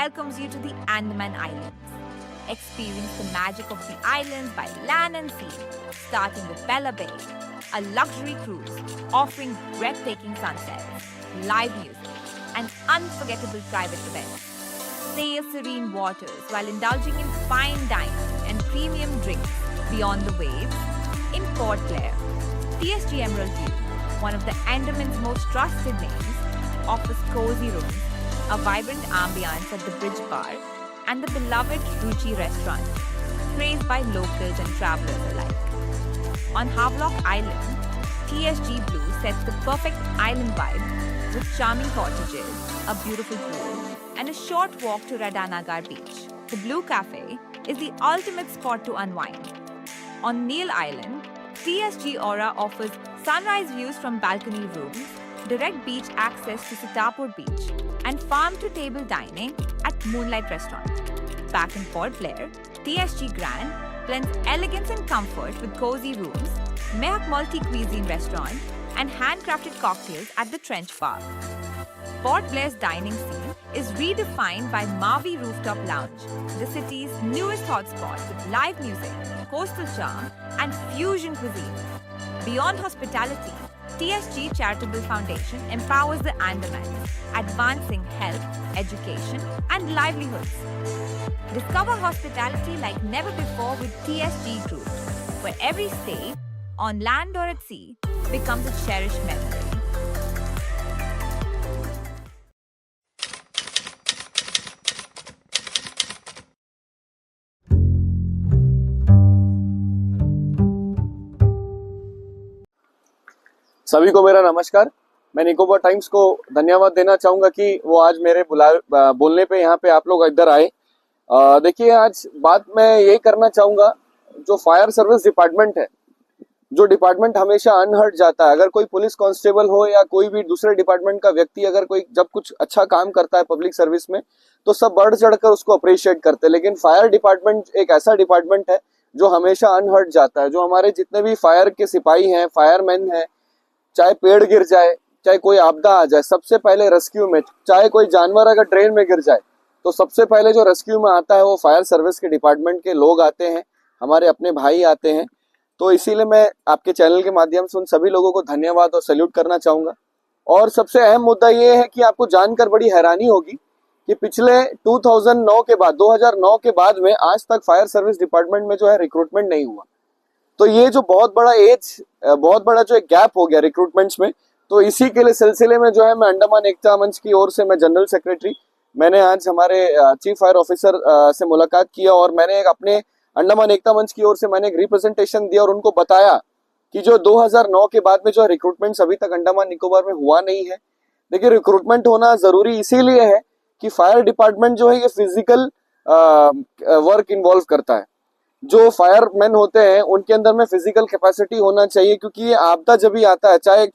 welcomes you to the Andaman Islands. Experience the magic of the islands by land and sea, starting with Bella Bay, a luxury cruise offering breathtaking sunsets, live music, and unforgettable private events. Sail serene waters while indulging in fine dining and premium drinks beyond the waves in Port Blair. TSG Emerald View, one of the Andaman's most trusted names, offers cozy rooms, a vibrant ambiance at the Bridge Bar, and the beloved Ruchi restaurant, praised by locals and travelers alike. On Havelock Island, TSG Blue sets the perfect island vibe with charming cottages, a beautiful pool, and a short walk to Radhanagar Beach. The Blue Cafe is the ultimate spot to unwind. On Neil Island, TSG Aura offers sunrise views from balcony rooms, direct beach access to Sitapur Beach, and farm-to-table dining at Moonlight Restaurant. Back in Port Blair, TSG Grand blends elegance and comfort with cozy rooms, Mehak multi-cuisine restaurant, and handcrafted cocktails at the Trench Bar. Port Blair's dining scene is redefined by Mavi Rooftop Lounge, the city's newest hotspot with live music, coastal charm, and fusion cuisine. Beyond hospitality, TSG Charitable Foundation empowers the Andamans, advancing health, education, and livelihoods. Discover hospitality like never before with TSG Group, where every stay, on land or at sea, becomes a cherished memory. सभी को मेरा नमस्कार। मैं Nicobar times को धन्यवाद देना चाहूंगा कि वो आज मेरे बोलने पे यहाँ पे आप लोग इधर आए। देखिए, आज बात मैं ये करना चाहूंगा, जो फायर सर्विस डिपार्टमेंट है, जो डिपार्टमेंट हमेशा अनहर्ट जाता है। अगर कोई पुलिस कांस्टेबल हो या कोई भी दूसरे डिपार्टमेंट का व्यक्ति अगर कोई जब कुछ अच्छा काम करता है पब्लिक सर्विस में, तो सब बढ़ चढ़कर उसको अप्रिशिएट करते हैं। लेकिन फायर डिपार्टमेंट एक ऐसा डिपार्टमेंट है जो हमेशा अनहर्ट जाता है। जो हमारे जितने भी फायर के सिपाही हैं, फायरमैन हैं, चाहे पेड़ गिर जाए, चाहे कोई आपदा आ जाए, सबसे पहले रेस्क्यू में, चाहे कोई जानवर अगर ट्रेन में गिर जाए, तो सबसे पहले जो रेस्क्यू में आता है वो फायर सर्विस के डिपार्टमेंट के लोग आते हैं, हमारे अपने भाई आते हैं। तो इसीलिए मैं आपके चैनल के माध्यम से उन सभी लोगों को धन्यवाद और सैल्यूट करना चाहूंगा। और सबसे अहम मुद्दा ये है कि आपको जानकर बड़ी हैरानी होगी कि पिछले 2009 के बाद, 2009 के बाद में आज तक फायर सर्विस डिपार्टमेंट में जो है रिक्रूटमेंट नहीं हुआ। तो ये जो बहुत बड़ा जो एक गैप हो गया रिक्रूटमेंट्स में, तो इसी के लिए सिलसिले में जो है मैं अंडमान एकता मंच की ओर से, मैं जनरल सेक्रेटरी, मैंने आज हमारे चीफ फायर ऑफिसर से मुलाकात किया और मैंने एक अपने अंडमान एकता मंच की ओर से मैंने एक रिप्रेजेंटेशन दिया और उनको बताया कि जो 2009 के बाद में जो रिक्रूटमेंट अभी तक अंडमान निकोबार में हुआ नहीं है। देखिए, रिक्रूटमेंट होना जरूरी इसीलिए है कि फायर डिपार्टमेंट जो है ये फिजिकल वर्क इन्वॉल्व करता है। जो फायरमैन होते हैं उनके अंदर में फिजिकल कैपेसिटी होना चाहिए, क्योंकि ये आपदा जब भी आता है, चाहे एक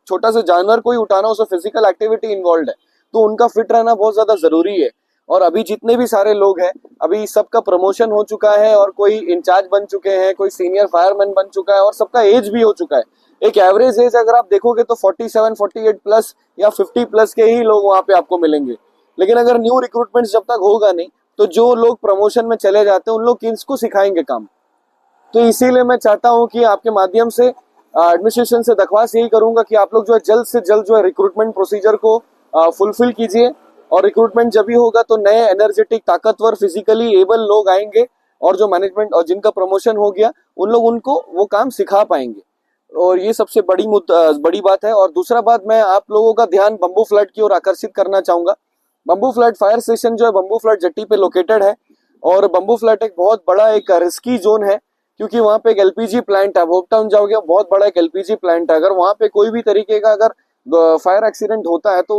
छोटा सा जानवर कोई उठाना, उसमें फिजिकल एक्टिविटी इन्वॉल्व है, तो उनका फिट रहना बहुत ज्यादा जरूरी है। और अभी जितने भी सारे लोग हैं, अभी सबका प्रमोशन हो चुका है और कोई इंचार्ज बन चुके हैं, कोई सीनियर फायरमैन बन चुका है और सबका एज भी हो चुका है। एक एवरेज एज अगर आप देखोगे तो 47, 48 प्लस या 50 प्लस के ही लोग वहां पे आपको मिलेंगे। लेकिन अगर न्यू रिक्रूटमेंट जब तक होगा नहीं, तो जो लोग प्रमोशन में चले जाते हैं उन लोग किसको सिखाएंगे काम। तो इसीलिए मैं चाहता हूं कि आपके माध्यम से एडमिनिस्ट्रेशन से दरख्वास्त यही करूंगा कि आप लोग जो है जल्द से जल्द जो है रिक्रूटमेंट प्रोसीजर को फुलफिल कीजिए। और रिक्रूटमेंट जब भी होगा तो नए एनर्जेटिक, ताकतवर, फिजिकली एबल लोग आएंगे और जो मैनेजमेंट और जिनका प्रमोशन हो गया उन लोग उनको वो काम सिखा पाएंगे। और ये सबसे बड़ी बात है। और दूसरा बात, मैं आप लोगों का ध्यान बंबू फ्लड की ओर आकर्षित करना चाहूंगा। बंबू फ्लड फायर स्टेशन जो है बंबू फ्लड जेट्टी पे लोकेटेड है और बंबू फ्लड एक बहुत बड़ा एक रिस्की जोन है, क्योंकि वहाँ पे एक एलपीजी प्लांट है। होप टाउन जाओगे, बहुत बड़ा एक एलपीजी प्लांट है। अगर वहाँ पे कोई भी तरीके का अगर फायर एक्सीडेंट होता है तो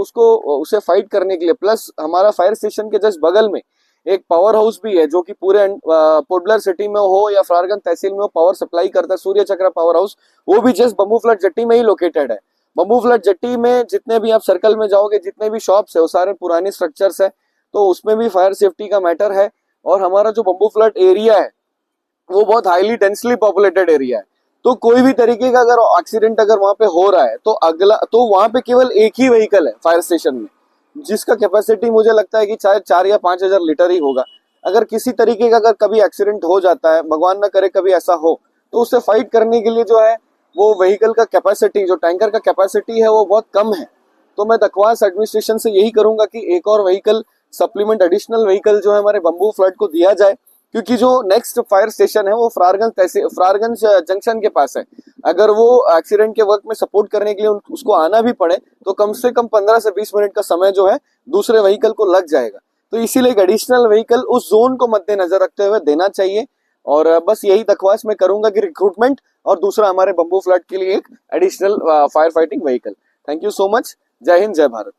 उसे फाइट करने के लिए, प्लस हमारा फायर स्टेशन के जस्ट बगल में एक पावर हाउस भी है जो कि पूरे पोर्ट ब्लेयर सिटी में हो या फरारगंज तहसील में हो, पावर सप्लाई करता है, सूर्य चक्र पावर हाउस, वो भी जस्ट बंबू फ्लड जेट्टी में ही लोकेटेड है। बंबू फ्लड जेट्टी में जितने भी आप सर्कल में जाओगे, जितने भी शॉप्स है वो सारे पुराने स्ट्रक्चर्स है, तो उसमें भी फायर सेफ्टी का मैटर है। और हमारा जो बंबू फ्लड एरिया है वो बहुत हाईली डेंसली पॉपुलेटेड एरिया है, तो कोई भी तरीके का अगर एक्सीडेंट अगर वहां पे हो रहा है तो वहां पे केवल एक ही व्हीकल है फायर स्टेशन में, जिसका कैपेसिटी मुझे लगता है कि चाहे 4 या 5 हजार लीटर ही होगा। अगर किसी तरीके का अगर कभी एक्सीडेंट हो जाता है, भगवान ना करे कभी ऐसा हो, तो उससे फाइट करने के लिए जो है वो व्हीकल का कैपेसिटी, जो टैंकर का कैपेसिटी है वो बहुत कम है। तो मैं दकवास एडमिनिस्ट्रेशन से यही करूंगा कि एक और व्हीकल सप्लीमेंट, एडिशनल व्हीकल जो है हमारे बम्बू फ्लड को दिया जाए, क्योंकि जो नेक्स्ट फायर स्टेशन है वो फ्रारगंज जंक्शन के पास है। अगर वो एक्सीडेंट के वक्त में सपोर्ट करने के लिए उसको आना भी पड़े तो कम से कम 15 से 20 मिनट का समय जो है दूसरे व्हीकल को लग जाएगा। तो इसीलिए एक एडिशनल व्हीकल उस जोन को मद्देनजर रखते हुए देना चाहिए। और बस यही दरख्वास्त मैं करूंगा कि रिक्रूटमेंट, और दूसरा हमारे बम्बू फ्लड के लिए एक additional fire fighting vehicle. Thank you so much. जय हिंद, जय भारत।